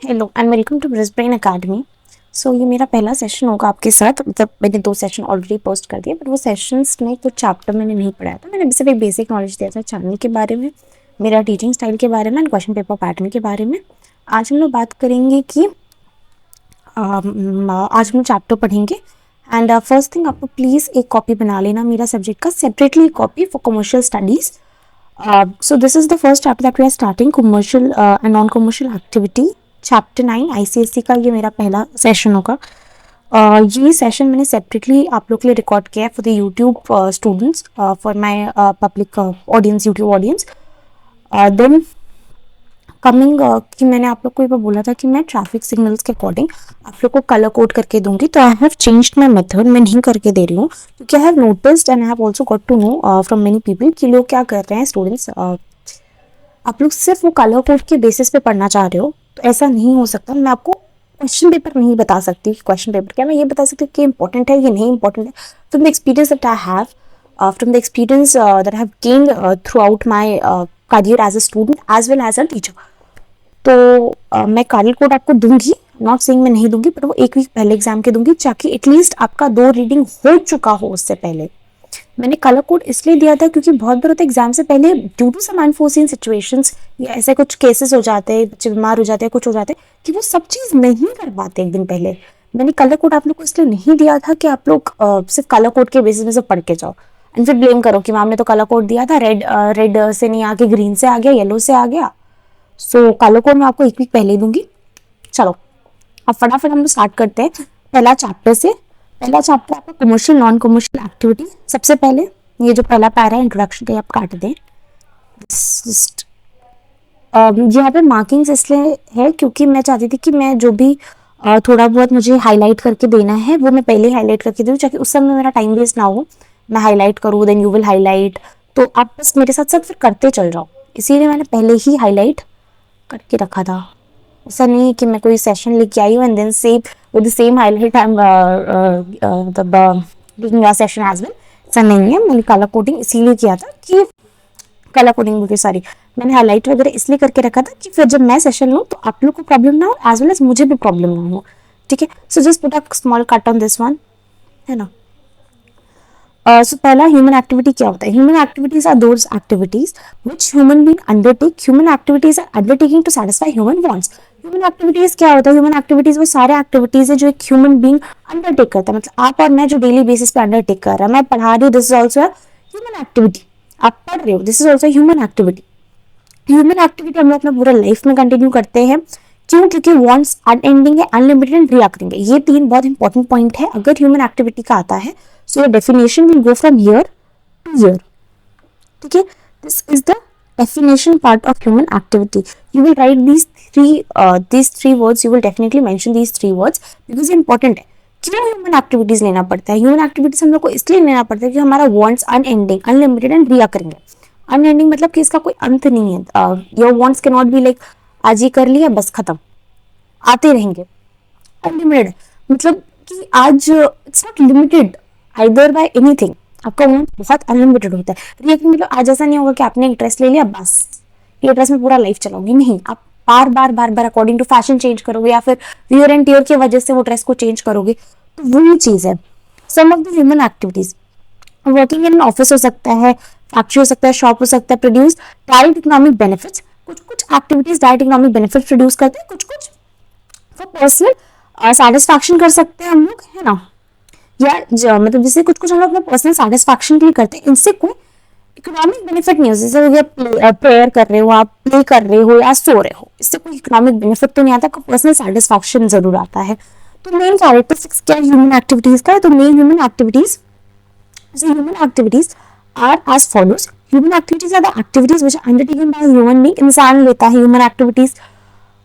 Hello and welcome to Brisbane academy. So ये मेरा पहला सेशन होगा आपके साथ। मतलब मैंने 2 सेशन ऑलरेडी पोस्ट कर दिए, बट वो सेशंस में कुछ चैप्टर मैंने नहीं पढ़ाया था। मैंने सिर्फ एक बेसिक नॉलेज दिया था चैनल के बारे में, मेरा टीचिंग स्टाइल के बारे में एंड क्वेश्चन पेपर पैटर्न के बारे में। आज हम लोग बात करेंगे कि आज हम चैप्टर पढ़ेंगे। एंड फर्स्ट थिंग, आपको प्लीज़ एक कॉपी बना लेना मेरा सब्जेक्ट का, separately copy for commercial studies. So this is the first chapter that we are starting, commercial and non-commercial activity, chapter 9 ICSE का ये मेरा पहला सेशन होगा। ये सेशन मैंने सेपरेटली आप लोग के लिए रिकॉर्ड किया है for the YouTube students, for my public audience, YouTube audience. Then coming कि मैंने आप लोग को एक बार बोला था कि मैं ट्रैफिक सिग्नल्स के अकॉर्डिंग आप लोग को कलर कोड करके दूंगी, तो I have changed my method. मैं नहीं करके दे रही हूँ क्योंकि I have noticed and I have also got to know from many people कि लोग क्या कर रहे हैं, स्टूडेंट्स आप लोग सिर्फ वो कलर कोड के बेसिस पे पढ़ना चाह रहे हो, तो ऐसा नहीं हो सकता। मैं आपको क्वेश्चन पेपर नहीं बता सकती कि क्वेश्चन पेपर क्या, मैं ये बता सकती हूँ कि इंपॉर्टेंट है, ये नहीं इंपॉर्टेंट है। From the experience that I have, from the experience that I have gained throughout my career as a student as well as a teacher, तो मैं कलर कोड आपको दूंगी। नॉट सेइंग मैं नहीं दूंगी, बट वो एक वीक पहले एग्जाम के दूंगी ताकि एटलीस्ट आपका 2 रीडिंग हो चुका हो उससे पहले। मैंने कलर कोड इसलिए दिया था क्योंकि बहुत बार होता है एग्जाम से पहले due to some unforeseen situations या ऐसे कुछ केसेस हो जाते हैं, बच्चे बीमार हो जाते हैं, कुछ हो जाते हैं कि वो सब चीज़ नहीं कर पाते एक दिन पहले। मैंने कलर कोड आप लोग को इसलिए नहीं दिया था कि आप लोग सिर्फ कलर कोड के बेसिस में से पढ़ के जाओ एंड फिर ब्लेम करो कि मैम ने तो कलर कोड दिया था, रेड से नहीं आके ग्रीन से आ गया, येलो से आ गया। सो कलर कोड मैं आपको एक वीक पहले ही दूंगी। चलो अब फटाफट हम लोग स्टार्ट करते हैं पहला चैप्टर से। पहला चैप्टर आपका कमर्शियल नॉन कमर्शियल एक्टिविटी। सबसे पहले ये जो पहला पैरा है इंट्रोडक्शन का, आप काट दें। यहाँ पे मार्किंग्स इसलिए है क्योंकि मैं चाहती थी कि मैं जो भी थोड़ा बहुत मुझे हाईलाइट करके देना है वो मैं पहले हाईलाइट करके दूँ, ताकि उस समय मेरा टाइम वेस्ट ना हो। मैं हाईलाइट करूँ, देन यू विल हाईलाइट, तो आप बस मेरे साथ साथ फिर करते चल जाओ। इसीलिए मैंने पहले ही हाईलाइट करके रखा था। ऐसा नहीं है कि मैं कोई सेशन लेके आई हूँ and then same with the same highlight I am मतलब doing your session as well. ऐसा नहीं है। मैंने कलर कोडिंग इसीलिए किया था कि कलर कोडिंग बोलिए, सॉरी, मैंने हाईलाइट वगैरह इसलिए करके रखा था कि फिर जब मैं सेशन लूँ तो आप लोग को प्रॉब्लम ना हो एज वेल एज मुझे भी प्रॉब्लम ना हो। ठीक है, so just put a small cut on this one, है ना। सो पहला ह्यूमन एक्टिविटी क्या होता है? Human activities are those activities which human being undertake. Human activities are undertaking to satisfy human wants. Human activities क्या होता है? Human activities वो सारे एक्टिविटीज है जो एक ह्यूमन बीइंग अंडरटेक करता है। मतलब आप और मैं जो डेली बेसिस पे अंडरटेक कर रहा है, मैं पढ़ा रही हूँ, this is also human activity. आप पढ़ रहे हो, this is also human activity. Human activity हम लोग अपना पूरा लाइफ में कंटिन्यू करते हैं। क्यों? क्योंकि वांट्स अनएंडिंग है, अनलिमिटेड एंड रिकरिंग है। ये 3 बहुत इंपॉर्टेंट पॉइंट है अगर ह्यूमन एक्टिविटी का आता है। So your definition will go from year two year. ठीक है, this is the definition part of human activity. You will write these three words. You will definitely mention these 3 words because ये important है। क्यों human activities लेना पड़ता है? Human activities हम लोग को इसलिए लेना पड़ता है कि हमारा wants unending, unlimited and recurring है। अनएंडिंग मतलब कि इसका कोई अंत नहीं है। Your wants can not be like आज ये कर लिया बस खत्म, आते रहेंगे। अनलिमिटेड मतलब कि आज it's not limited either bye anything. आपका वांट बहुत अनलिमिटेड होता है। रिएक्टिंग मतलब आज ऐसा नहीं होगा कि आपने एक ड्रेस ले लिया बस ये ड्रेस में पूरा लाइफ चलाओगी, नहीं। आप बार बार बार बार अकॉर्डिंग टू फैशन चेंज करोगे या फिर वियर एंड टियर की वजह से वो ड्रेस को चेंज करोगे, तो वही चीज है। Some of the human activities, working in office हो सकता है, फैक्ट्री हो सकता है, शॉप हो सकता है, प्रोड्यूस डायरेक्ट इकोनॉमिक बेनिफिट्स। कुछ कुछ activities direct economic benefit produce करते हैं, कुछ कुछ फॉर पर्सनल सेटिस्फैक्शन कर सकते हैं हम लोग, है ना। या मतलब जैसे कुछ कुछ हम लोग अपना पर्सनल सेटिस्फैक्शन के लिए करते हैं, इनसे कोई इकोनॉमिक बेनिफिट नहीं हो। जैसे प्रेयर कर रहे हो, आप प्ले कर रहे हो या सो रहे हो, इससे कोई इकोनॉमिक बेनिफिट तो नहीं आता, पर्सनल सेटिस्फैक्शन जरूर आता है। तो मेन कैरेक्टरिस्टिक्स क्या है ह्यूमन एक्टिविटीज का? तो main human activities are as follows. Human activities are the activities which are undertaken by human being. इंसान लेता है ह्यूमन एक्टिविटीज।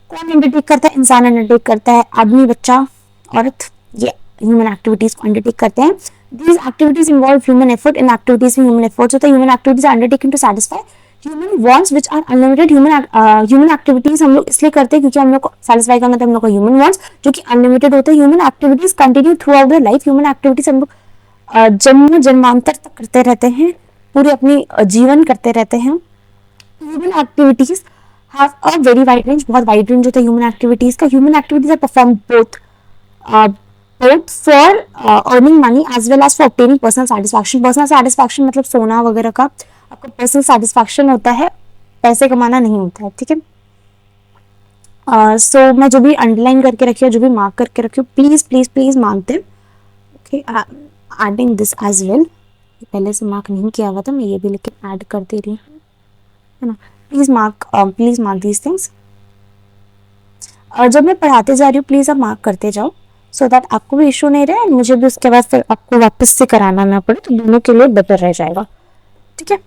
कौन अंडरटेक करता है? इंसान अंडरटेक करता है, आदमी, बच्चा, औरत, ये ह्यूमन एक्टिविटीज को अंडरटेक करते हैं। These activities involve human effort. In activities में human efforts होता है। Human activities are undertaken to satisfy human wants which are unlimited. Human activities हम लोग इसलिए करते हैं क्योंकि हम लोग को satisfy करना था हम लोग का human wants जो कि unlimited होते हैं। Human activities continue throughout the life. Human activities हम लोग जन्म जन्मांतर तक करते रहते हैं, पूरे अपनी जीवन करते रहते हैं। Human activities have a very wide range, बहुत वाइड रेंज होता है ह्यूमन एक्टिविटीज का. Human activities are perform both for earning money as well as for obtaining personal satisfaction. Personal satisfaction मतलब सोना वगैरह का आपका personal satisfaction होता है, पैसे कमाना नहीं होता है. ठीक है. सो मैं जो भी अंडरलाइन करके रखी हूँ, जो भी मार्क करके रखी हूँ, please please please mark them. Okay, adding this as well. पहले से मार्क नहीं किया हुआ था, मैं ये भी लेकिन ऐड कर दे रही हूँ, है ना. Please mark these things. जब मैं पढ़ाते जा रही हूँ प्लीज आप मार्क करते जाओ, सो दैट आपको भी इशू नहीं रहे, मुझे भी उसके बाद फिर आपको वापस से कराना ना पड़े, तो दोनों के लिए बेटर रह जाएगा. ठीक है.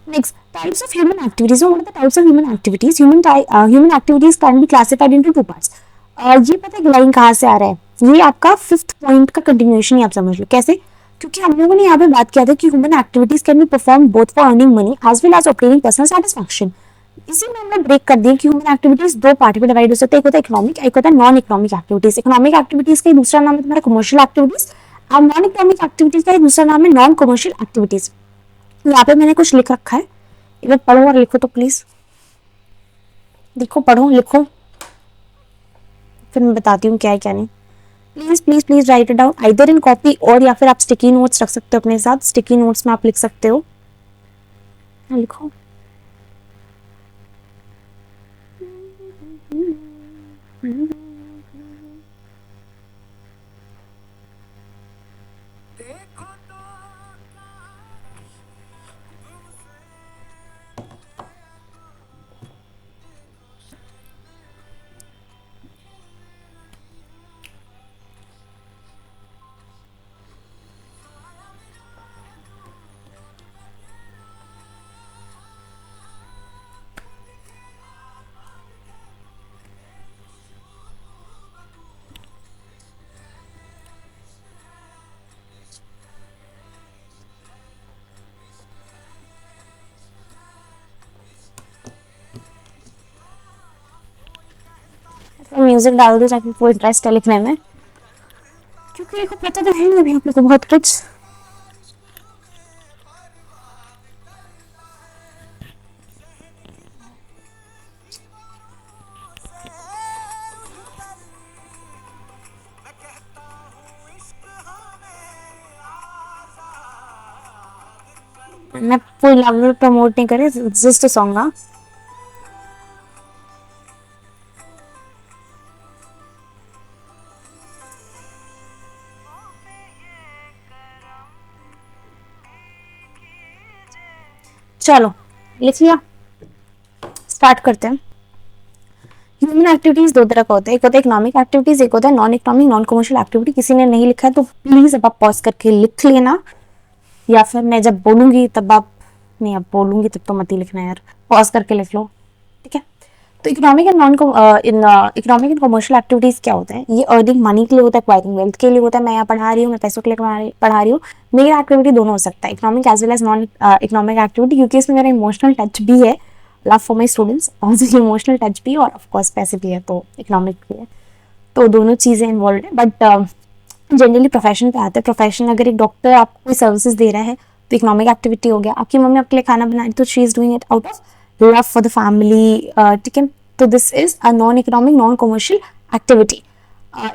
Next, types of human activities. So what are the types of human activities? Human activities can be classified into two parts. ये पता है लाइन कहाँ से आ रहा है, ये आपका 5th पॉइंट का कंटिन्यूएशन ही आप समझ लो. कैसे? क्योंकि हम लोगों ने यहाँ पे बात किया था कि human activities can be perform both for earning money as well as obtaining personal satisfaction. इसी में हमने ब्रेक कर दिया कि ह्यूमन एक्टिविटीज दो पार्ट में डिवाइड हो सकते हैं. एक होता है इकोनॉमिक, एक होता है non economic activities. Economic activities का दूसरा नाम है तुम्हारा कमर्शियल एक्टिविटीज, और नॉन इकोनॉमिक एक्टिविटीज का दूसरा नाम है नॉन कमर्शियल एक्टिविटीज. यहाँ पे मैंने कुछ लिख रखा है, एक बार पढ़ो और लिखो तो प्लीज. देखो, पढ़ो, लिखो, फिर मैं बताती हूँ क्या है क्या नहीं. Please please please right it down either in copy और या फिर आप स्टिकी नोट्स रख सकते हो अपने साथ. स्टिकी नोट्स में आप लिख सकते हो. लिखो. म्यूजिक डाल दो ताकि कोई इंटरेस्ट है लिखने में, क्योंकि देखो पता तो है अभी आप लोग को बहुत कुछ. मैं कोई लव प्रमोट नहीं करे, जस्ट अ सॉन्ग. हाँ, चलो लिख लिया, स्टार्ट करते हैं. ह्यूमन एक्टिविटीज दो तरह का होता है, एक होता है इकोनॉमिक एक्टिविटीज, एक होता है non economic non commercial activity. किसी ने नहीं लिखा है तो प्लीज अब आप पॉज करके लिख लेना, या फिर मैं जब बोलूंगी तब आप, नहीं अब बोलूंगी तब तो मत ही लिखना यार, पॉज करके लिख लो. ठीक है. तो economic and non economic and commercial activities क्या होता है? ये अर्निंग मनी के लिए होता है, एक्वायरिंग वेल्थ के लिए होता है. मैं यहाँ पढ़ा रही हूँ, मैं पैसों के लिए पढ़ा रही हूँ. मेरी एक्टिविटी दोनों हो सकता है, economic as well as non economic activity, क्योंकि इसमें मेरा इमोशनल टच भी है, love for my students, also emotional touch भी, और ऑफकोर्स पैसे भी है, तो इकोनॉमिक भी है, तो दोनों चीज़ें इन्वॉल्व है. बट जनरली प्रोफेशन पे आते हैं. प्रोफेशन, अगर एक डॉक्टर आपको कोई सर्विसेज दे रहा है तो इकोनॉमिक एक्टिविटी हो गया. आपकी मम्मी आपके लिए खाना बना रही तो she is doing it out of love for the family. ठीक है. तो this is a non economic non commercial activity.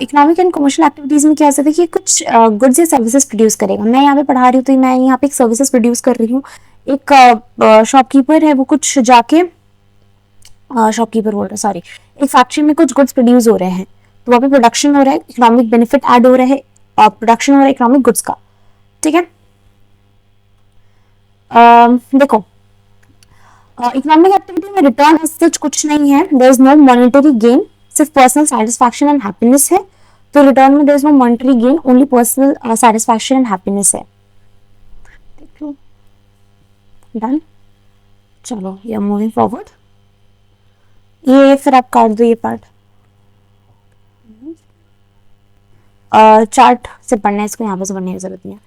Economic and commercial activities में क्या हो सकता है कि कुछ गुड्स या सर्विसेज प्रोड्यूस करेगा. मैं यहाँ पे पढ़ा रही हूँ तो मैं यहाँ पे एक सर्विसेज प्रोड्यूस कर रही हूँ. एक शॉपकीपर है, वो कुछ जाके शॉपकीपर बोल रहा है, सॉरी, एक फैक्ट्री में कुछ गुड्स प्रोड्यूस हो रहे हैं, तो वहाँ पे प्रोडक्शन हो रहा है, इकोनॉमिक बेनिफिट ऐड हो रहा है, प्रोडक्शन हो रहा है इकोनॉमिक गुड्स का. ठीक है. देखो, इकोनॉमिक एक्टिविटी में रिटर्न सच कुछ नहीं है, there is no monetary gain, सिर्फ पर्सनल सेटिस्फैक्शन एंड हैप्पीनेस है. तो रिटर्न में there is no monetary gain, only personal satisfaction and happiness है. देख लो, डन. चलो, ये मूविंग फॉरवर्ड. ये फिर आप काट दो ये पार्ट, चार्ट से पढ़ना है इसको, यहाँ पे से पढ़ने की जरूरत नहीं है.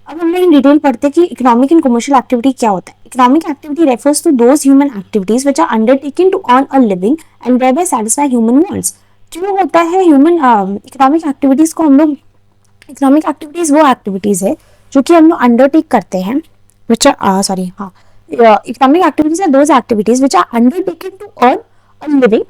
अब हम लोग इन डिटेल पढ़ते हैं कि इकोनॉमिक एंड कमर्शियल एक्टिविटी क्या होता है. Economic activity refers to those human activities which are undertaken to earn a living and thereby satisfy human wants. जो होता है ह्यूमन इकोनॉमिक एक्टिविटीज को हम लोग, इकोनॉमिक एक्टिविटीज वो एक्टिविटीज है जो कि हम लोग अंडरटेक करते हैं, व्हिच आर हाँ, economic activities are those activities which are undertaken to earn a living,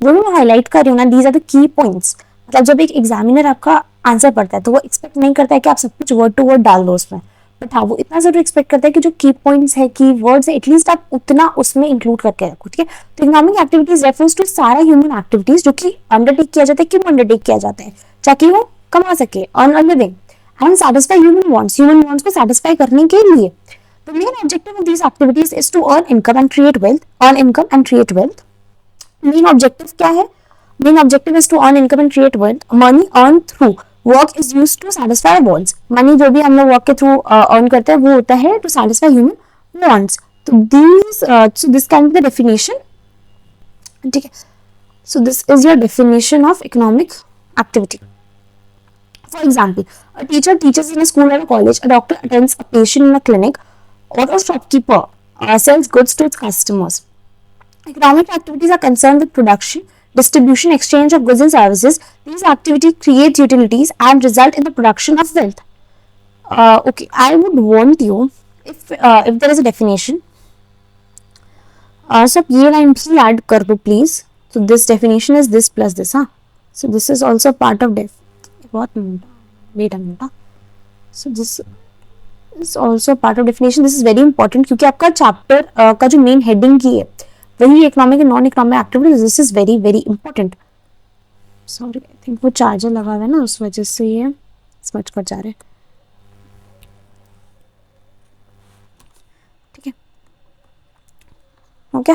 जो मैं हाईलाइट कर रही हूँ ना, these are the key points. मतलब जब एक एग्जामिनर आपका आंसर पढ़ता है तो वो एक्सपेक्ट नहीं करता है कि आप सब कुछ वर्ड टू वर्ड डाल दो उसमें, बट हाँ वो इतना जरूर एक्सपेक्ट करता है कि जो की पॉइंट्स है, की वर्ड्स है, एटलीस्ट आप उतना उसमें इंक्लूड करके रखो, ठीक है। तो इकोनॉमिक एक्टिविटीज रेफर्स टू सारा ह्यूमन एक्टिविटीज जो कि अंडरटेक किया जाता है। क्यों अंडरटेक किया जाता है? ताकि वो कमा सके, earn a living and satisfy human wants को सैटिस्फाई करने के लिए। The main objective of these activities is to earn income and create wealth. Main objective क्या है? Main objective is to earn income and create wealth. Money earned through work is used to satisfy wants. Money जो भी हम लोग work के through earn करते हैं वो होता है to satisfy human wants. So this can be the definition. ठीक है? So this is your definition of economic activity. For example, a teacher teaches in a school or a college. A doctor attends a patient in a clinic. Or a shopkeeper sells goods to its customers. Economic activities are concerned with production, distribution, exchange of goods and services. These activities create utilities and result in the production of wealth. Okay, I would want you, if there is a definition, so ये line भी add कर दो please. So this definition is this plus this, हाँ. So this is also part of wait a minute. So this is also part of definition. This is very important क्योंकि आपका chapter का जो main heading की है वही economic and non economic activities. This is very very important. Sorry, I think वो charger लगा हुआ है ना, उस वजह से ये स्मच कर जा रहे हैं. ठीक है, okay.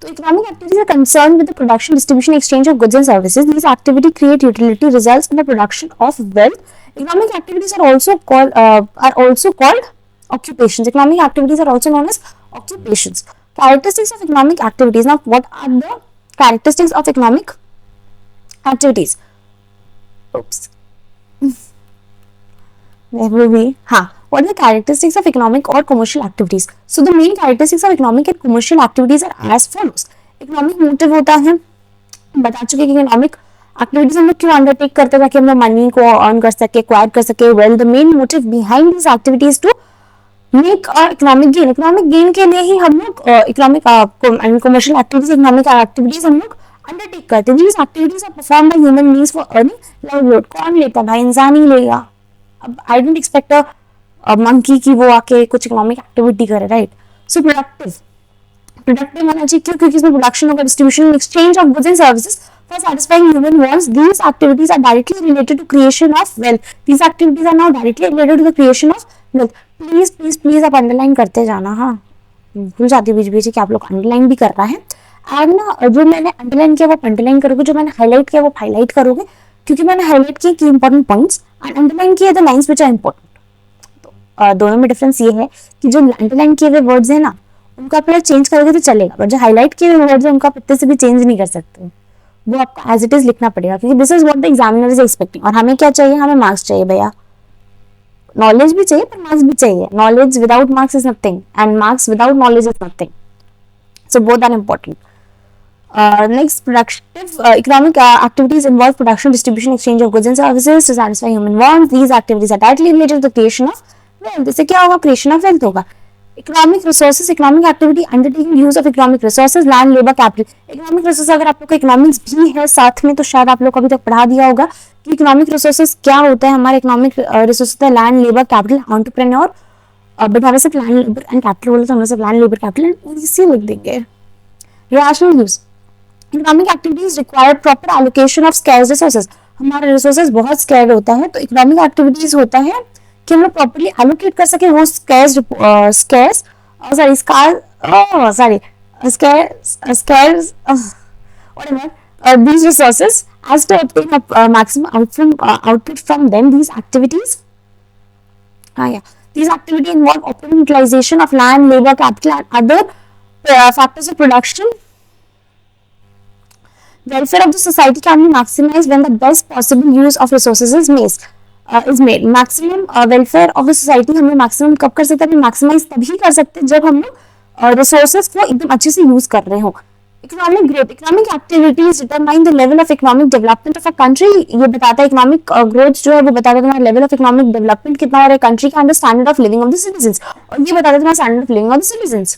So economic activities are concerned with the production, distribution, exchange of goods and services. These activities create utility, results in the production of wealth. Economic activities are also called occupations. Economic activities are also known as occupations. Characteristics of economic activities. Now, what are the characteristics of economic activities? Oops. There will be. What are the characteristics of economic or commercial activities? So the main characteristics of economic and commercial activities are as follows. Economic motive होता है, बता चुके कि economic activities हम लोग क्यों undertake करते हैं, ताकि हम लोग मनी को अर्न कर सके, एक्वायर कर सके. Well, the main motive behind this activities to make economic gain. Economic gain के लिए ही हम लोग economic commercial activities, economic activities हम लोग अंडरटेक करते हैं. These activities are perform by human beings for earning livelihood. कौन लेता है भाई? इंसान ही लेगा. अब I don't expect a monkey की वो आके कुछ इकोनॉमिक एक्टिविटी करे, राइट? सो प्रोडक्टिव होना चाहिए. क्यों? क्योंकि इसमें प्रोडक्शन होगा, distribution, exchange of goods and services for satisfying human wants. These activities are directly related to creation of wealth. These activities are now directly related to the creation of wealth. Please आप underline करते जाना. हाँ, भूल जाती बीच बीच कि आप लोग underline भी कर रहा है. एंड ना जो मैंने अंडरलाइन किया वो अंडरलाइन करोगे, जो मैंने हाईलाइट किया वो हाईलाइट करोगे, क्योंकि मैंने हाईलाइट किए की इंपॉर्टेंट पॉइंट्स एंड अंडरलाइन किए the lines which are important. तो दोनों में डिफरेंस ये है कि जो अंडरलाइन किए हुए वर्ड्स है ना, उनको आप चेंज करोगे तो चलेगा, बट जो हाईलाइट किए हुए वर्ड्स है उनको आप इतने से भी चेंज नहीं कर सकते. वो आपको एज इट इज लिखना पड़ेगा, क्योंकि this is what the examiner is expecting. और हमें क्या चाहिए? हमें मार्क्स चाहिए भैया. नॉलेज भी चाहिए पर मार्क्स भी चाहिए. Knowledge without marks is nothing and marks without knowledge is nothing. So both are important. Next, productive economic activities involve production, distribution, exchange of goods and services to satisfy human wants. These activities are directly related to the creation of wealth. इससे क्या होगा? Creation of wealth होगा. Economic resources, economic activity undertaking use of economic resources, land, labor, capital. Economic resources अगर आप लोग को economics भी है साथ में तो शायद आप लोग को अभी तक पढ़ा दिया होगा कि economic resources क्या होता है. हमारे economic resources है land, labor, capital, entrepreneur. But हमें सिर्फ land, labor and capital बोले तो हमें सिर्फ land, labor, capital and इसी लिख देंगे. Rational use. Economic activities require proper allocation of scarce resources. हमारे resources बहुत scarce होता है, तो economic activities होता है कि हम लोग properly allocate कर सके वो scarce these resources as to obtain a maximum output from them. These activities these activities involve optimum utilization of land, labor, capital and other factors of production. Welfare of the society can be maximized when the best possible use of resources is made. Maximum welfare of the society हम लोग maximum कब कर सकते हैं? maximize तभी कर सकते हैं जब हम लोग resources को एकदम अच्छे से use कर रहे हो. Economic growth, economic activities determine the level of economic development of a country. ये बताता है इकोनॉमिक ग्रोथ जो है वो बताता है तुम्हारा लेवल ऑफ इकोनॉमिक डेवलपमेंट कितना हो रहा है कंट्री का, under standard of living of the citizens, और ये बताता है तुम्हारा standard of living of the citizens.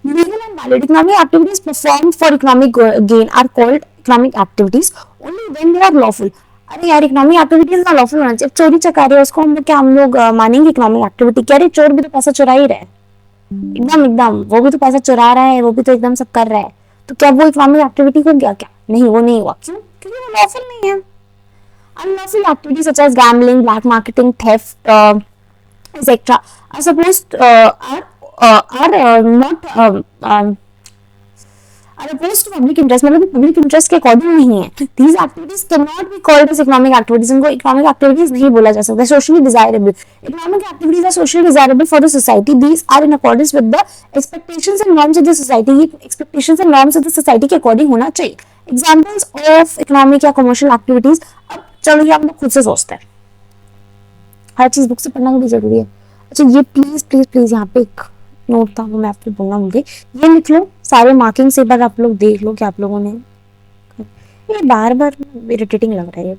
Legal and valid economic activities performed for economic gain are called economic activities only when they are lawful। अरे यार economic activities ना lawful होना चाहिए। चोरी चकारी है उसको हम लोग क्या हम लोग मानेंगे इकोनॉमिक एक्टिविटी? क्या रे चोर भी तो पैसा चुरा ही रहा है, एकदम एकदम वो भी तो पैसा चुरा रहा है, वो भी तो एकदम सब कर रहा है, तो क्या वो इकोनॉमिक एक्टिविटी हो गया? क्या नहीं, वो नहीं हुआ। क्यों? क्योंकि वो लॉफुल नहीं है। Unlawful activities such as gambling, black marketing, theft etc. are supposed are not are opposed to public interest, मतलब पब्लिक इंटरेस्ट के अकॉर्डिंग नहीं है। These activities cannot be called as economic activities, इनको इकोनॉमिक एक्टिविटीज नहीं बोला जा सकता। Socially desirable, economic activities are socially desirable for the society, these are in accordance with the expectations and norms of the society, ये expectations and norms of the society के according होना चाहिए। Examples of economic या commercial activities, अब चलो ये हम लोग खुद से सोचते हैं, हर चीज बुक से पढ़ना भी जरूरी है। अच्छा ये प्लीज प्लीज प्लीज यहाँ पे एक नोट था वो मैं आपको बोलना भूल गई, ये लिख लो सारे मार्किंग से, एक बार आप लोग देख लो कि आप लोगों ने, ये बार बार इरिटेटिंग लग रहा है,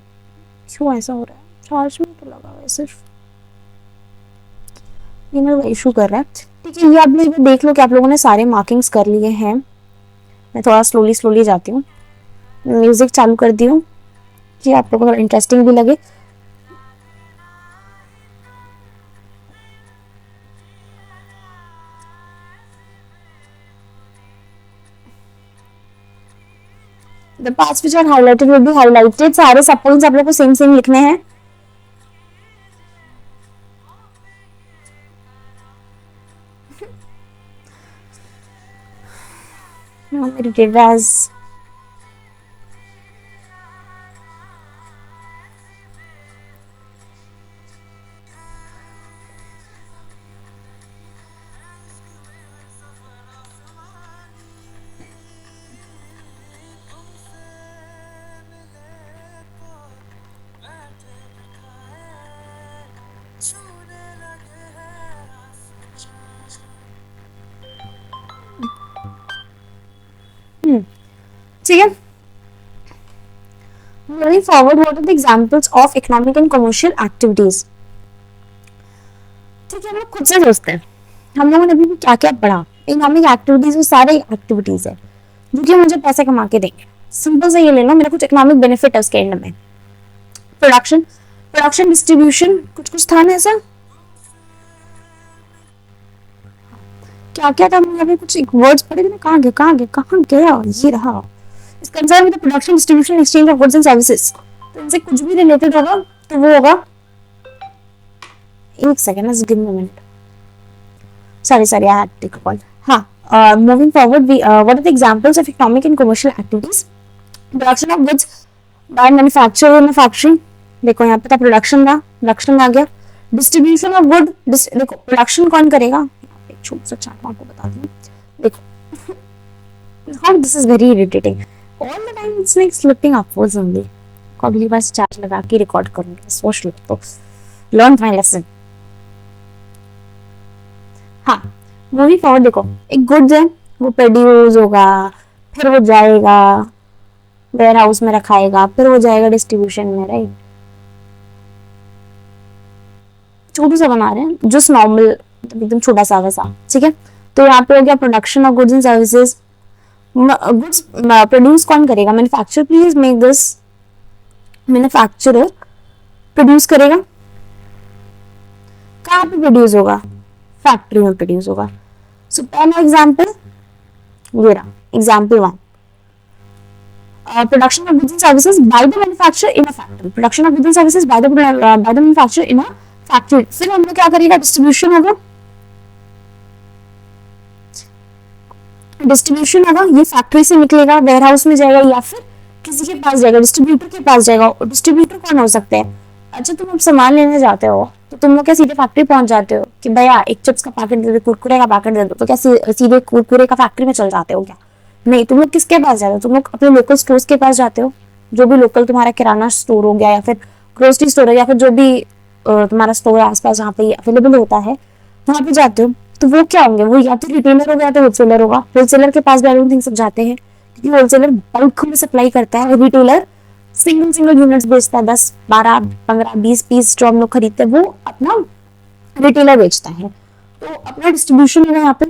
क्यों ऐसा हो रहा है? चार्ज में तो लगा हुआ है सिर्फ, ये मेरा इशू कर रहा है। ठीक है, ये आप लोग देख लो कि आप लोगों ने सारे मार्किंग्स कर लिए हैं। मैं थोड़ा स्लोली स्लोली जाती हूँ, म्यूजिक चालू कर दी हूँ कि आप लोगों को इंटरेस्टिंग भी लगे। The parts which are highlighted will be highlighted, सारे सब पॉइंट्स आप लोग को सेम सेम लिखने हैं। Irritated as ठीक है। Moving forward, what are the examples of economic and commercial activities? ठीक है, हम लोग खुद से सोचते हैं हम लोगों ने अभी भी क्या क्या पढ़ा। इकोनॉमिक एक्टिविटीज वो सारे एक्टिविटीज है जो कि मुझे पैसे कमा के देंगे। सिंपल से ये ले लो, मेरा कुछ इकोनॉमिक बेनिफिट है उसके एंड में। प्रोडक्शन, प्रोडक्शन डिस्ट्रीब्यूशन, कुछ कुछ था ना ऐसा, क्या क्या था मैंने अभी कुछ वर्ड्स पढ़े थे, कहाँ गए कहाँ गए कहाँ गया, ये रहा। इस concern with the production distribution exchange of goods and services, तो इनसे कुछ भी रिलेटेड होगा तो वो होगा, एक second, just give me a minute, sorry sorry I had to take a call. हाँ, moving forward, what are the examples of economic and commercial activities? Production of goods by manufacturer in factory, देखो यहाँ पे था production था, production आ गया। Distribution of good, देखो production कौन करेगा, एक छोटा सा चार्ट आपको बता दूं, देखो how this is very irritating all the time, it's like slipping upwards only। को अगली बार चार्ट लगा के रिकॉर्ड करूंगी, सोच लो तो learn my lesson। हाँ, मूवी फॉरवर्ड देखो, एक गुड्स है वो प्रोड्यूस होगा, फिर वो जाएगा वेयर हाउस में रखाएगा, फिर वो जाएगा डिस्ट्रीब्यूशन में, राइट। छोटू सा बना रहे हैं जस्ट नॉर्मल, एकदम छोटा सा वैसा, ठीक है। तो यहाँ पे हो गया production of goods and services. Goods produce कौन करेगा? Manufacture, please make this, manufacturer produce करेगा। कहाँ पे प्रोड्यूस होगा? फैक्ट्री में प्रोड्यूस होगा। सो पहला एग्जांपल ये रहा, example 1, production of goods and services by the manufacturer in a factory, production of goods and services by the manufacturer in a factory. फिर हम लोग क्या करेगा? डिस्ट्रीब्यूशन होगा, डिस्ट्रीब्यूशन होगा, ये फैक्ट्री से निकलेगा, वेयर हाउस में जाएगा या फिर किसी के पास जाएगा, डिस्ट्रीब्यूटर के पास जाएगा। डिस्ट्रीब्यूटर कौन हो सकते हैं? अच्छा तुम अब सामान लेने जाते हो तो तुम लोग क्या सीधे फैक्ट्री पहुंच जाते हो कि भैया एक चिप्स का पैकेट दे दो, कुरकुरे का पैकेट दे दो, तो क्या सीधे कुरकुरे का फैक्ट्री में चल जाते हो क्या? नहीं, तुम लोग किसके पास जाते हो? तुम लोग अपने लोकल स्टोर्स के पास जाते हो, जो भी लोकल तुम्हारा किराना स्टोर हो गया या फिर ग्रोसरी स्टोर है या फिर जो भी तुम्हारा स्टोर है आसपास जहाँ पे अवेलेबल होता है वहां पे जाते हो। तो वो क्या होंगे, वो या तो रिटेलर होगा या तो होलसेलर होगा। होलसेलर के पास भी आई डोंट थिंक सब जाते हैं, क्योंकि होलसेलर बल्क में सप्लाई करता है, रिटेलर सिंगल सिंगल यूनिट्स बेचता है, 10, 12, 15, 20 पीस जो हम लोग खरीदते हैं वो अपना रिटेलर बेचता है। तो अपना डिस्ट्रीब्यूशन है यहाँ पे,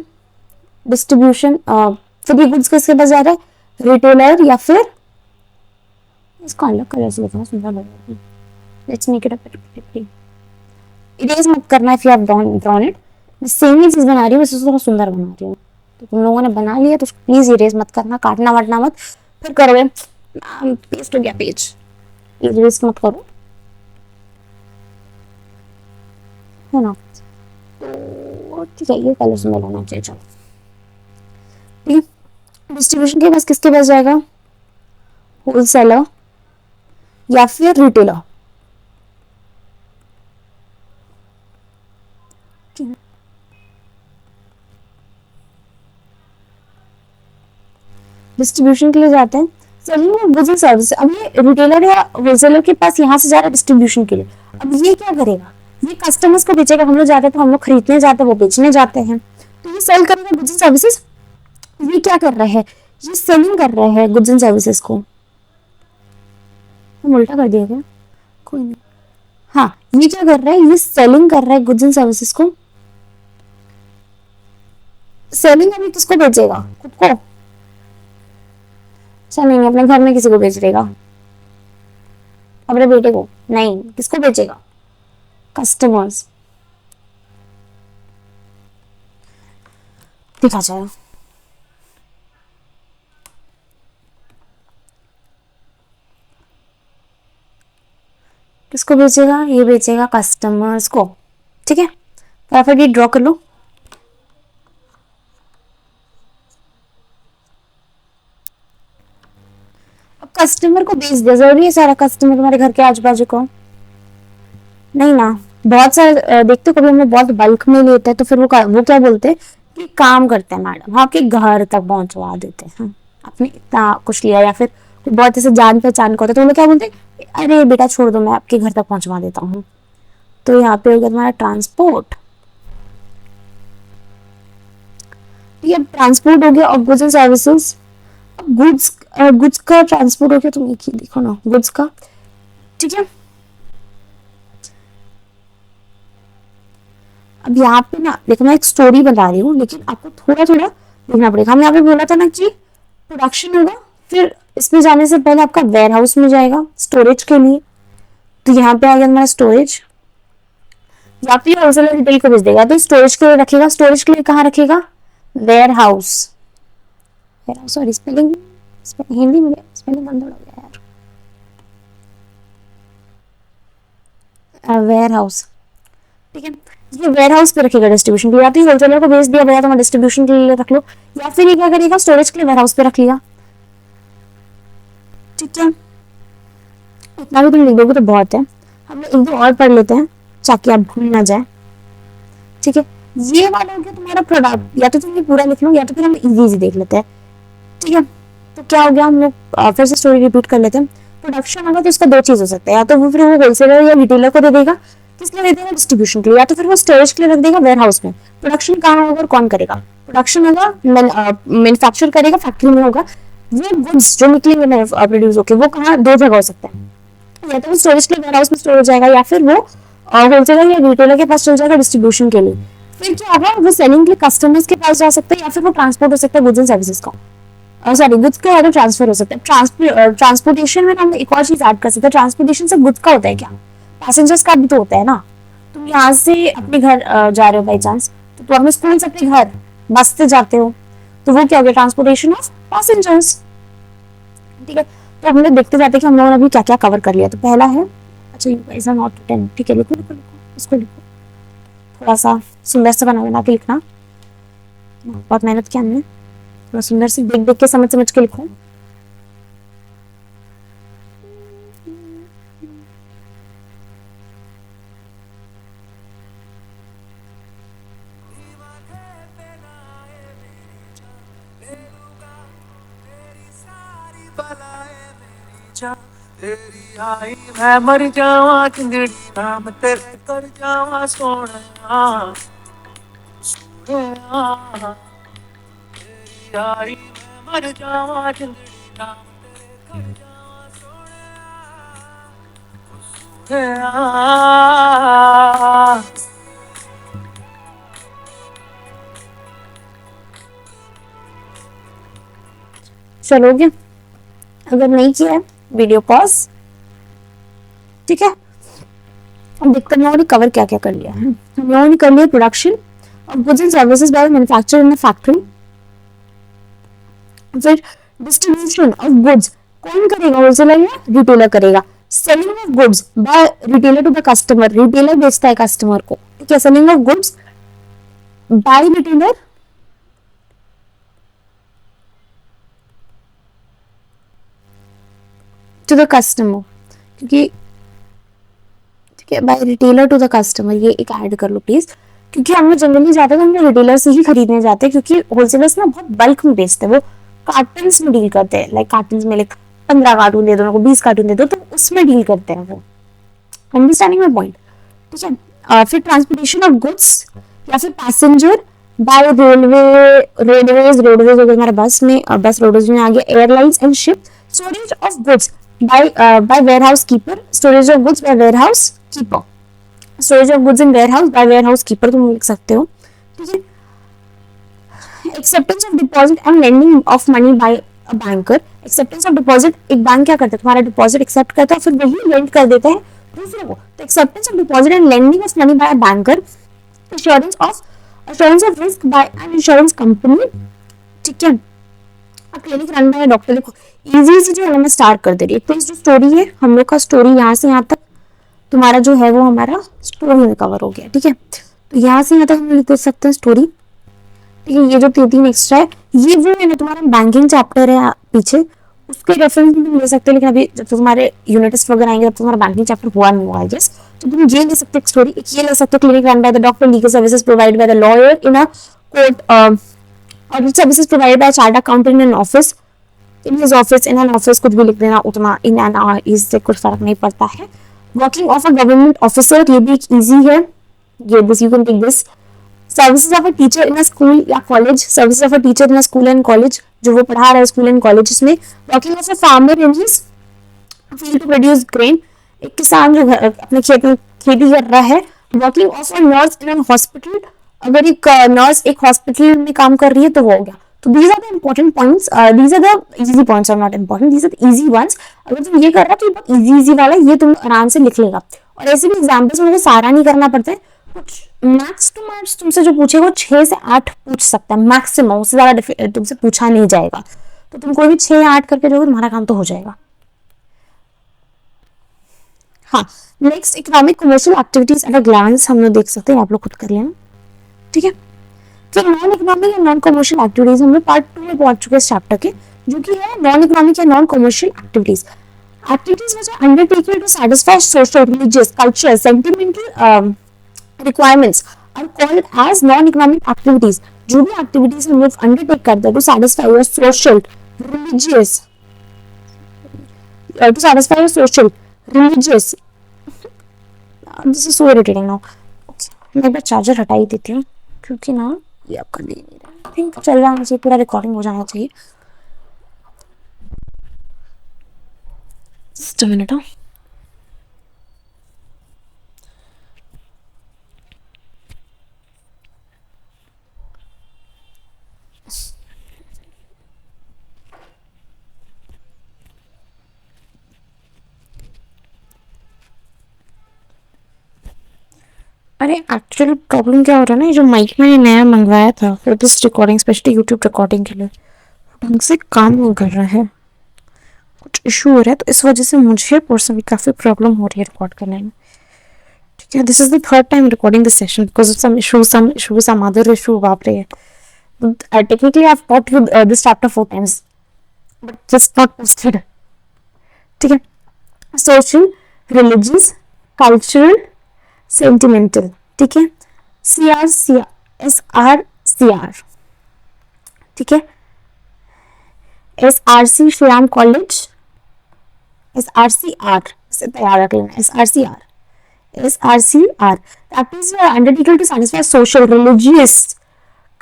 डिस्ट्रीब्यूशन फिर ये गुड्स किसके पास जा रहा है, रिटेलर या फिर इसको अलग कलर से लिखना सुंदर लगेगा। Let's make it a pretty. Erase मत करना if you have drawn it. मैं सेम ही चीज बना रही हूँ, बस उसको सुंदर बना रही हूँ। तो तुम लोगों ने बना लिया तो उसको प्लीज इरेज मत करना, काटना वाटना मत, फिर करोगे पेस्ट हो गया पेज, इरेज मत करो, है ना। तो ठीक है, ये कलर सुंदर होना चाहिए। चलो ठीक है, डिस्ट्रीब्यूशन के पास किसके पास जाएगा, होलसेलर या फिर रिटेलर। डिस्ट्रीब्यूशन के लिए जाते हैं, चलिए गुड्स एंड सर्विस। अब ये रिटेलर या होलसेलर के पास यहाँ से जा रहा है डिस्ट्रीब्यूशन के लिए। अब ये क्या करेगा, ये कस्टमर्स को बेचेगा। हम लोग जाते हैं तो हम लोग खरीदने जाते हैं, वो बेचने जाते हैं, तो ये सेल करेगा गुड्स एंड सर्विसेज। ये क्या कर रहे हैं, ये सेलिंग कर रहे हैं गुड्स एंड सर्विसेज को। हम उल्टा कर दिया क्या, कोई नहीं। हाँ, ये क्या कर रहा है, ये सेलिंग कर रहा है गुड्स एंड सर्विसेज को। सेलिंग अभी किसको बेचेगा, खुद को। चल नहीं, अपने घर में किसी को बेच देगा, अपने बेटे को नहीं, किसको बेचेगा, कस्टमर्स। दिखा जाए, किसको बेचेगा, ये बेचेगा कस्टमर्स को। ठीक है, फटाफट ये ड्रॉ कर लो। अब कस्टमर को बेच दिया, जरूरी है सारा कस्टमर तुम्हारे घर के आजू बाजू को, नहीं ना। बहुत सारे देखते हो, कभी हम लोग बहुत बल्क में लेते हैं तो फिर वो क्या बोलते हैं कि काम करते हैं मैडम, हम आपके घर तक पहुंचवा देते हैं। आपने इतना कुछ लिया, या फिर कोई बहुत ऐसे जान पहचान का होता है तो वो लोग क्या बोलते हैं, अरे बेटा छोड़ दो, मैं आपके घर तक पहुंचवा देता हूँ। तो यहाँ पे हो गया तुम्हारा ट्रांसपोर्ट। ये ट्रांसपोर्ट हो गया, और goods and services. Goods goods का ट्रांसपोर्ट हो गया, तुम एक ही देखो ना गुड्स का। ठीक है, अब यहाँ पे ना देखो, मैं एक स्टोरी बता रही हूँ, लेकिन आपको थोड़ा थोड़ा देखना पड़ेगा। हम यहाँ पे बोला था ना कि प्रोडक्शन होगा, फिर इसमें जाने से पहले आपका वेयर हाउस में जाएगा स्टोरेज के लिए। तो यहाँ पे आ गया हमारा स्टोरेज, या फिर होलसेलर रिटेल को भेज देगा तो स्टोरेज के लिए रखेगा। स्टोरेज के लिए कहाँ रखेगा, warehouse. Warehouse, sorry spelling Hindi में स्पेलिंग गंदा हो गया यार, वेयर हाउस। ठीक है, ये वेयर हाउस पे रखेगा डिस्ट्रीब्यूशन के लिए। या तो होलसेलर को भेज दिया भैया तुम्हारा डिस्ट्रीब्यूशन के लिए रख लो, या फिर ये क्या करेगा, स्टोरेज के लिए वेयर हाउस पे रख लिया। ठीक है, इतना भी तुम लिख दोगे तो बहुत है। हम लोग एक दो और पढ़ लेते हैं ताकि आप भूल ना जाए। ठीक है, ये वाला हो गया तुम्हारा प्रोडक्ट, या तो तुम ये पूरा लिख लो, या तो फिर हम इजी इजी देख लेते हैं। ठीक है, तो क्या हो गया, हम लोग फिर से स्टोरी रिपीट कर लेते हैं। प्रोडक्शन होगा तो इसका दो चीज हो सकता है, या तो वो फिर वो होलसेलर या रिटेलर को दे देगा, किस लिए दे देगा, डिस्ट्रीब्यूशन के लिए, या तो फिर वो स्टोरेज के लिए रख देगा वेयर हाउस में। प्रोडक्शन कहाँ होगा और कौन करेगा, प्रोडक्शन होगा मैन्युफैक्चर करेगा, फैक्ट्री में होगा। वो गुड्स जो निकलेंगे प्रोड्यूस होके वो कहाँ, दो जगह हो सकता है, या तो वो स्टोरेज के लिए वेयर हाउस में स्टोर हो जाएगा, या फिर वो होलसेलर या रिटेलर के पास चल जाएगा डिस्ट्रीब्यूशन के लिए। फिर क्या होगा, वो सेलिंग के लिए कस्टमर्स के पास जा सकता है, या फिर वो ट्रांसपोर्ट हो सकता है गुड्स एंड सर्विसेज का, सॉरी गुड्स का ऑर्डर ट्रांसफर हो सकता है। ट्रांसपोर्टेशन में हम एक और चीज ऐड कर सकते हैं, ट्रांसपोर्टेशन से गुड्स का होता है क्या, पैसेंजर्स का भी तो होता है ना। तुम यहाँ से अपने घर जा रहे हो बाई चांस, तो तुम अपने स्कूल से अपने घर बस से जाते हो, तो वो क्या हो गया, ट्रांसपोर्टेशन ऑफ पैसेंजर्स। ठीक है, तो हम लोग देखते जाते कि हम लोगों ने अभी क्या क्या कवर कर लिया। तो पहला है, अच्छा यू गाइस आर नॉट 10, ठीक है, लिखो लिखो लिखो, इसको लिखो, थोड़ा सा सुंदर से बना बना के लिखना, बहुत मेहनत किया हमने, थोड़ा सुंदर से देख देख के समझ समझ के लिखो। तेरी आई मैं मर जावा चिंगड़ी नाम तेरे कर जावा सोना आ, तेरी यारी मैं मर जावा जिंदड़ी नाम तेरे कर जावा सोहणिया चलोगे? अगर नहीं किया है वीडियो पॉज। ठीक है, अब देखते हैं हम लोगों ने कवर क्या क्या कर लिया है। हम लोगों ने कर लिया production of goods and services by manufacture in factory. फिर डिस्ट्रीब्यूशन ऑफ गुड्स कौन करेगा? होलसेलर या रिटेलर करेगा। Selling of goods by retailer to the customer, retailer बेचता है कस्टमर को। ठीक है, selling of goods by retailer to the customer, क्योंकि ठीक है, by retailer to the customer, ये एक ऐड कर लो प्लीज, क्योंकि हम लोग जनरली जाते हैं तो हम लोग रिटेलर से ही खरीदने जाते हैं, क्योंकि होलसेलर्स ना बहुत बल्क में बेचते हैं, वो कार्टन्स में डील करते हैं, लाइक कार्टन्स में लाइक 15 कार्टून दे दो, उनको 20 कार्टून दे दो, तो उसमें डील करते हैं वो। Understanding my point? ठीक है, फिर ट्रांसपोर्टेशन ऑफ गुड्स या फिर पैसेंजर बाय रेलवे, रोडवेज हो गया हमारा, बस में, बस रोडवेज में आ गया, airlines and ship. Storage of goods by warehouse keeper, storage of goods by warehouse keeper, storage of goods in warehouse by warehouse keeper, तुम लिख सकते हो। ठीक है, acceptance of deposit and lending of money by a banker. Acceptance of deposit, एक bank क्या करता है, तुम्हारा डिपॉजिट एक्सेप्ट करता है, फिर वही लेंड कर देता है दूसरे को। तो acceptance of deposit and lending of money by a banker. assurance of risk by an insurance company। ठीक है, क्लिनिक रन बाय डॉक्टर। देखो इजी से जो है मैं स्टार्ट कर दे रही है। तो जो स्टोरी है हम लोग का, स्टोरी यहाँ से यहाँ तक तुम्हारा जो है वो हमारा स्टोरी में कवर हो गया। ठीक है, तो यहाँ से यहाँ तक हम लिख सकते हैं स्टोरी। ठीक है, ये जो तीन एक्स्ट्रा है ये वो है ना तुम्हारा बैंकिंग चैप्टर है पीछे, उसके रेफरेंस में तुम ले सकते हो, लेकिन अभी जब तुम्हारे यूनिट टेस्ट वगैरह आएंगे तब तुम्हारा बैंकिंग चैप्टर हुआ नहीं हुआ, आई गेस। तो तुम ये ले सकते हो स्टोरी, ये ले सकते हो clinic run by the doctor, legal services provide by the lawyer in a court, audit services provide by chartered accountant in office, in his office, in an office, कुछ भी लिख देना, उतना इन एन इससे कुछ फर्क नहीं पड़ता है। Working of a government officer, ये भी एक इजी है, ये this you can take this. Services of a teacher in a school या college, services of a teacher in a school and college, जो वो पढ़ा रहा है स्कूल एंड कॉलेज में। Working of a farmer in his field to produce grain, एक किसान जो अपने खेत में खेती कर रहा है। Working of a nurse in an hospital, अगर एक नर्स एक हॉस्पिटल में काम कर रही है तो वो हो गया। तो these are the important points, these are the easy points are not important, these are the easy ones। अगर तुम ये कर रहा तो ये बहुत easy वाला ये तुम आराम से लिख लेगा। और ऐसे भी एग्जाम्पल्स में सारा नहीं करना पड़ता है, कुछ मैक्स टू मैक्स तुमसे जो पूछेगा 6 से 8 पूछ सकता है मैक्सिमम, उससे ज्यादा तुमसे पूछा नहीं जाएगा। तो तुम कोई भी 6 या 8 करके जाओगे तुम्हारा काम तो हो जाएगा। हाँ, next economic commercial activities at a glance हम लोग देख सकते हैं, आप लोग खुद कर लेना। ठीक है, तो नॉन इकोनॉमिक या नॉन कमर्शियल एक्टिविटीज हम लोग पार्ट 2 में पहुंच चुके हैं इस चैप्टर के, जो कि है नॉन इकोनॉमिक या non commercial activities. Activities which are undertaken to satisfy social, religious, cultural, sentimental requirements are called as non-economic activities। जो भी एक्टिविटीज हम लोग अंडरटेक करते हैं to satisfy your social, religious, to satisfy your social, religious, this is so irritating now। मैं एक बार charger हटा ही देती हूँ, क्योंकि ना ये आपका दे नहीं रहा, थिंक चल रहा मुझे, पूरा रिकॉर्डिंग हो जाना चाहिए। Just a minute. अरे एक्चुअल प्रॉब्लम क्या हो रहा है ना, ये जो माइक मैंने नया मंगवाया था for this recording, specially YouTube recording के लिए, ढंग से काम नहीं कर रहा है, कुछ इशू हो रहा है, तो इस वजह से मुझे पर्सनली काफ़ी प्रॉब्लम हो रही है रिकॉर्ड करने में। ठीक है, this is the third time recording this session because of some other issue. बाप रे, technically I have taught with this chapter 4 times but just not posted. ठीक है, सोशल, रिलीजियस, कल्चरल, सेंटिमेंटल। ठीक है, SRCR, ठीक है, SRC श्रीराम कॉलेज, SRCR से तैयार रख लेना, SRCR activities are undertaken to satisfy social, religious,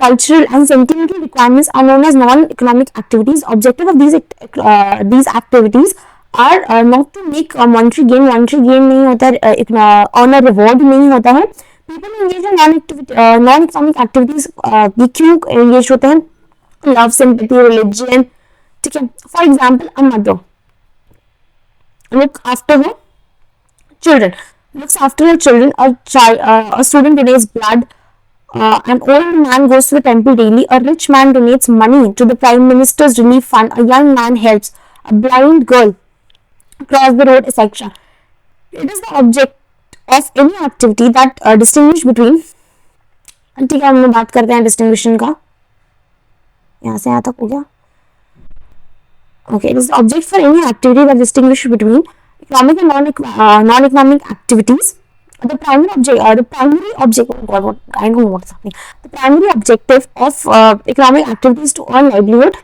cultural and sentimental requirements are known as non-economic activities. Objective of these activities are not to make monetary gain. Monetary gain नहीं होता है, on a reward नहीं होता है. People engage in non-economic activities ये क्यों engage होते हैं? Love, sympathy, religion. ठीक है. For example, a mother look after her children. Looks after her children. A student donates blood. An old man goes to the temple daily. A rich man donates money to the Prime Minister's Relief Fund. A young man helps a blind girl cross the road, etc. It is the object of any activity that distinguish between. ठीक है, हम बात करते हैं डिस्टिंग्विशन का. यहाँ से यहाँ तक हो गया. Okay, it is the object for any activity that distinguish between economic and non-economic activities. The primary objective of economic activities is to earn livelihood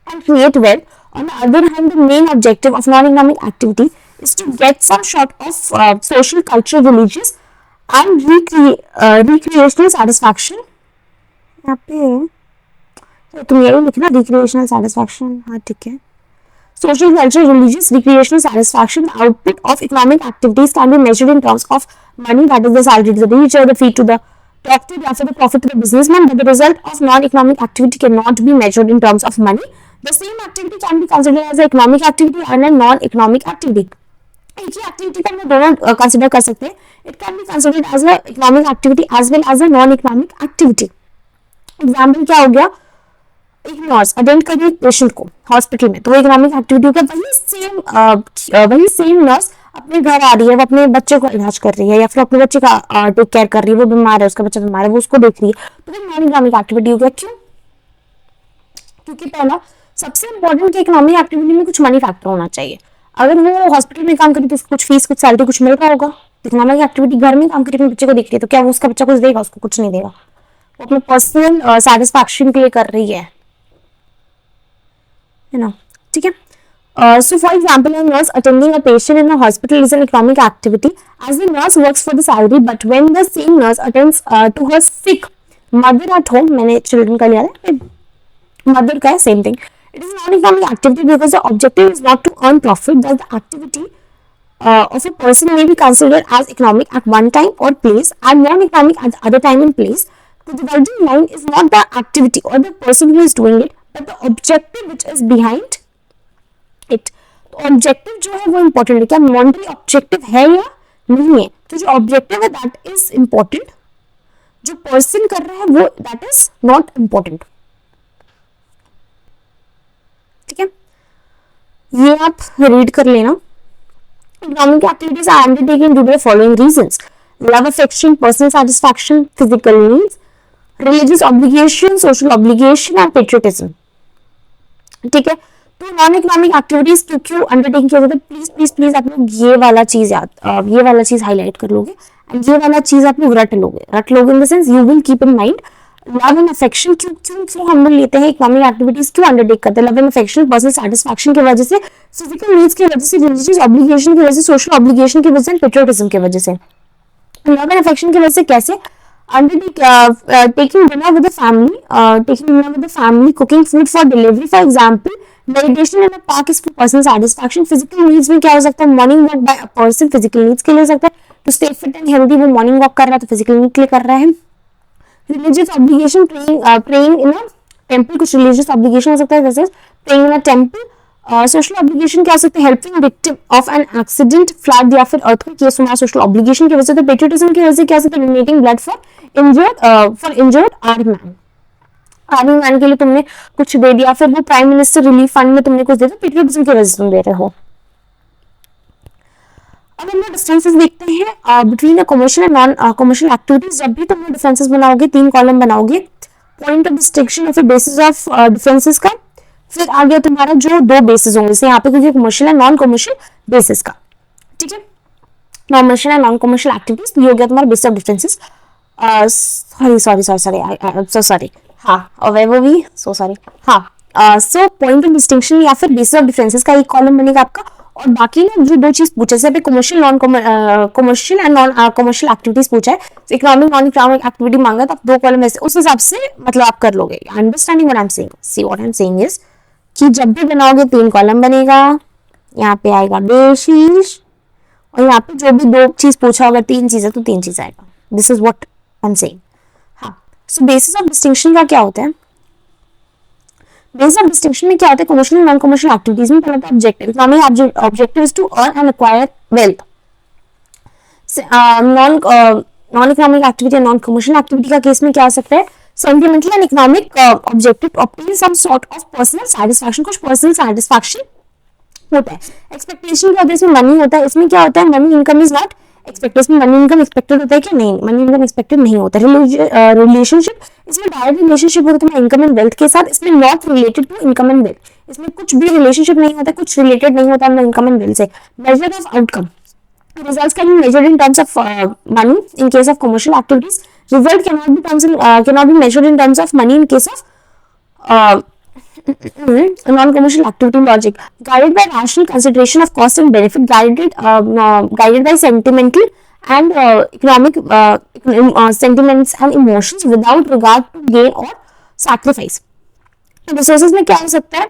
and create wealth. On the other hand, the main objective of non-economic activity is to get some sort of social, cultural, religious and recreational satisfaction. यहाँ पे तुम ये लिखना recreational satisfaction. हाँ ठीक है. Social, cultural, religious, recreational satisfaction. The output of economic activities can be measured in terms of money, that is the salary to the teacher, the fee to the doctor, or the profit to the businessman. But the result of non-economic activity cannot be measured in terms of money. The same activity can be considered as an economic activity and a non-economic activity. एक ही activity को हम दोनों consider कर सकते हैं. It can be considered as an economic activity as well as a non-economic activity. Example क्या हो गया? एक नर्स अटेंड कर रही है पेशेंट को हॉस्पिटल में, तो वो इकोनॉमिक एक्टिविटी हो गया. वही सेम नर्स अपने घर आ रही है, वो अपने बच्चे को इलाज कर रही है या फिर अपने बच्चे का टेक केयर कर रही है. वो बीमार है, उसका बच्चा बीमार है, वो उसको देख रही है, तो वो नॉन इकोनॉमिक एक्टिविटी हो गया. क्यों? क्योंकि पहला सबसे इंपॉर्टेंट कि इकोनॉमिक एक्टिविटी में कुछ मनी फैक्टर होना चाहिए. अगर वो हॉस्पिटल में काम करी तो उसको कुछ फीस, कुछ सैलरी, कुछ मिल रहा होगा. इकोनॉमिक एक्टिविटी घर में काम करी, अपने बच्चे को देख रही है, तो क्या वो उसका बच्चा कुछ देगा? उसको कुछ नहीं देगा. वो अपने पर्सनल सेटिस्फैक्शन के लिए कर रही है ना. ठीक है. So for example, a nurse attending a patient in a hospital is an economic activity as the nurse works for the salary. But when the same nurse attends to her sick mother at home, मैंने children का लिया है, mother का है, same thing. It is not economic activity because the objective is not to earn profit. Thus, the activity of a person may be considered as economic at one time or place and non-economic at the other time and place. The dividing line is not the activity or the person who is doing it, but the objective which is behind it. तो objective जो है वो important है. क्या monetary objective है या नहीं है? तो जो ऑब्जेक्टिव है दैट इज इंपॉर्टेंट. जो पर्सन कर रहा है वो दैट इज नॉट इंपॉर्टेंट. ठीक है, ये आप रीड कर लेना. Economic activities are undertaken due to the following reasons: love, affection, personal satisfaction, physical needs, religious obligation, social obligation and patriotism. ठीक है. तो नॉन इकोनॉमिक एक्टिविटीज क्यों अंडरटेक किया जाता है? प्लीज प्लीज प्लीज आप लोग ये वाला चीज हाईलाइट कर लोगे एंड ये वाला चीज आप लोग रट लोगे in the sense you will keep in mind. Love and affection क्यों हम लोग लेते हैं, इकोनॉमिक एक्टिविटीज क्यों अंडरटेक करते हैं? Love and affection personal satisfaction की वजह से, फिजिकल नीड्स की वजह से, रिलीजियस ऑब्लिगेशन की वजह से, सोशल ऑब्लिगेशन की वजह से, पेट्रियटिज्म की वजह से. लव एंड अफेक्शन की वजह से कैसे? Taking dinner with the family, cooking food for delivery, for example, meditation in a park is for personal satisfaction. Physical needs में क्या हो सकता है? Morning walk by a person physical needs के लिए हो सकता है. To stay fit and healthy वो morning walk कर रहा है तो physical need के लिए कर रहा है. Religious obligation, praying in a temple, कुछ religious obligation हो सकता है जैसे praying in a temple. Social obligation क्या हो सकता है? Helping victim of an accident, flood या फिर अर्थक्वेक, ये सुना सोशल ऑब्लिगेशन की वजह से. तो पेट्रियटिज्म की वजह से क्या हो सकता है? Donating blood for injured army man के लिए तुमने कुछ दे दिया, फिर वो प्राइम मिनिस्टर रिलीफ फंड में तुमने कुछ दे दिया, पेट्रियटिज्म की वजह से तुम दे रहे हो. अब हम लोग डिफरेंसेस देखते हैं between commercial and non commercial activities. जब भी तुम लोग डिफरेंसेस बनाओगे, 3 कॉलम बनाओगे, पॉइंट ऑफ डिस्टिंक्शन या फिर बेसिस ऑफ डिफरेंसेस का. फिर आ गया तुम्हारा जो 2 बेसिस होंगे जैसे यहाँ पे, क्योंकि commercial and non commercial basis का. ठीक है, commercial and non commercial activities. ये हो गया तुम्हारा बेसिस ऑफ डिफरेंसेस. सॉरी हाँ, और वो भी सो पॉइंट ऑफ डिस्टिंक्शन या फिर बेसिस ऑफ डिफरेंसेस का एक कॉलम बनेगा आपका, और बाकी ना जो दो चीज पूछे, जैसे commercial non commercial and non commercial activities पूछा है, इकोनॉमिक नॉन इकोनॉमिक एक्टिविटी मांगा, तो आप दो कॉलम में से उस हिसाब से मतलब आप कर लोगे। Understanding what I am saying? See what I am saying is कि जब भी बनाओगे 3 कॉलम बनेगा, यहाँ पे आएगा बेशीश, और यहाँ पे जो भी दो चीज पूछा होगा, 3 चीजें तो 3 चीज आएगा। This is what I am saying. हाँ, सो बेसिस ऑफ डिस्टिंक्शन का क्या होता है? बेसिस ऑफ डिस्टिंक्शन में क्या होता है? कमर्शियल नॉन कमर्शियल एक्टिविटीज में पहला तो objective, economic objective is to earn and acquire wealth. Non economic activity, non commercial activity का केस में क्या हो सकता है? Sentimental and economic objective to obtain some sort of personal satisfaction, कुछ पर्सनल सेटिस्फैक्शन होता है। एक्सपेक्टेशन क्या होता है? इसमें मनी होता है। इसमें क्या होता है? Money income is not expected. इसमें मनी इनकम एक्सपेक्टेड होता है कि नहीं? मनी इनकम एक्सपेक्टेड नहीं होता। रिलेशनशिप, इसमें डायरेक्ट रिलेशनशिप होता है इनकम एंड वेल्थ के साथ। इसमें not related to income and wealth. इसमें कुछ भी रिलेशनशिप नहीं होता, कुछ रिलेटेड नहीं होता इनकम एंड वेल्थ से। Measure of outcome, results can be measured in terms of money in case of commercial activities. Result cannot be measured in terms of money in case of non-commercial activity. Logic, guided by rational consideration of cost and benefit, guided by sentimental and economic sentiments and emotions without regard to gain or sacrifice. Resources में क्या हो सकता है?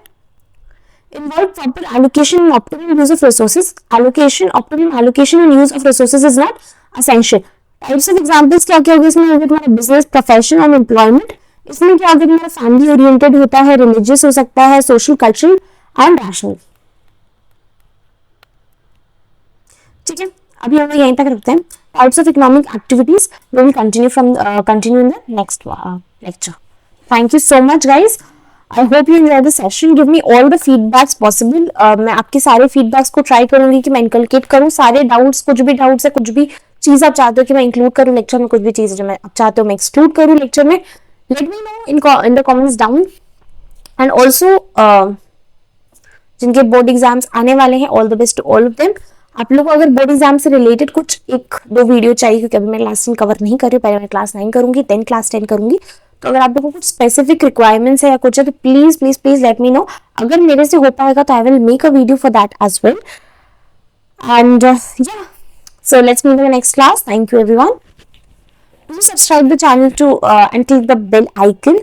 Involve proper allocation and optimal use of resources. Optimal allocation and use of resources is not essential. Types of examples क्या क्या होगा इसमें? होगा तुम्हारा बिजनेस, प्रोफेशन और एम्प्लॉयमेंट। इसमें क्या होगा? तुम्हारा फैमिली ओरिएंटेड होता है, रिलीजियस हो सकता है, सोशल, कल्चरल एंड रैशनल। ठीक है, अभी हम यहीं तक रखते हैं। Types of economic activities we will continue in the next lecture. Thank you so much guys. I hope you enjoy the session. Give me all the feedbacks possible. मैं आपके सारे feedbacks को try करूंगी कि मैं inculcate करूँ सारे doubts, कुछ भी doubts है, कुछ भी चीज आप चाहते हो कि मैं include करूँ lecture में, कुछ भी चीज जो मैं आप चाहते हो मैं exclude करूँ lecture में, let me know in the comments down. And also जिनके बोर्ड एग्जाम्स आने वाले हैं, all the best to all of them. आप लोग को अगर बोर्ड एग्जाम से रिलेटेड कुछ 1-2 वीडियो चाहिए, क्योंकि अभी मैं क्लास 10 कवर नहीं कर रही हूँ, पहले मैं क्लास 9 करूंगी, देन क्लास 10 करूंगी। तो अगर आप लोगों को कुछ स्पेसिफिक रिक्वायरमेंट्स है या कुछ है तो please please please let me know. अगर मेरे से हो पाएगा तो I will make a video for that as well. And या so let's meet in the next class. Thank you everyone. Do subscribe the channel too and click the bell icon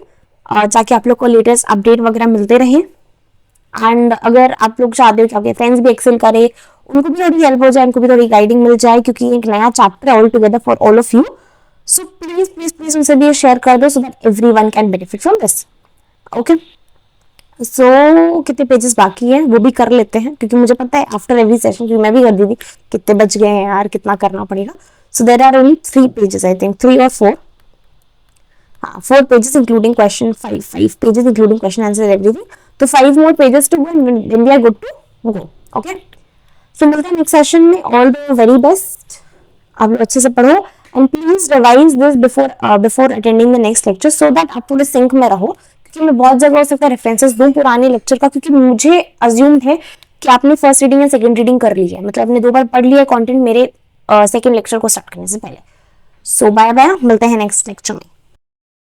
ताकि आप लोग को लेटेस्ट अपडेट वगैरह मिलते रहे। And अगर आप लोग चाहते हो कि आपके फ्रेंड्स भी एक्सेल करे, उनको भी थोड़ी हेल्प हो जाए, उनको भी थोड़ी गाइडिंग मिल जाए, क्योंकि एक नया चैप्टर है all together for all of you. So please please please उनसे भी शेयर कर दो, so that everyone can benefit from this. Okay, so कितने पेजेस बाकी हैं वो भी कर लेते हैं, क्योंकि मुझे पता है आफ्टर एवरी सेशन, क्योंकि मैं भी कर दी थी, कितने बच गए हैं यार, कितना करना पड़ेगा। So there are only 3 pages, I think 3 or 4। 4 pages including question 5 pages including question answer everything, तो 5 more pages to go and then we are good to go. Okay, so मिलते हैं नेक्स्ट सेशन में। All the very best, आप लोग अच्छे से पढ़ो and please revise this before attending the next lecture, so that आप पूरे सिंक में रहो, क्योंकि मैं बहुत जगह हो सकता है रेफरेंसेस दूं पुराने लेक्चर का, क्योंकि मुझे अज्यूम है कि आपने फर्स्ट रीडिंग या सेकंड रीडिंग कर ली है, मतलब आपने 2 बार पढ़ लिया कंटेंट मेरे सेकंड लेक्चर को स्टार्ट करने से पहले। सो बाय बाय, मिलते हैं नेक्स्ट लेक्चर में।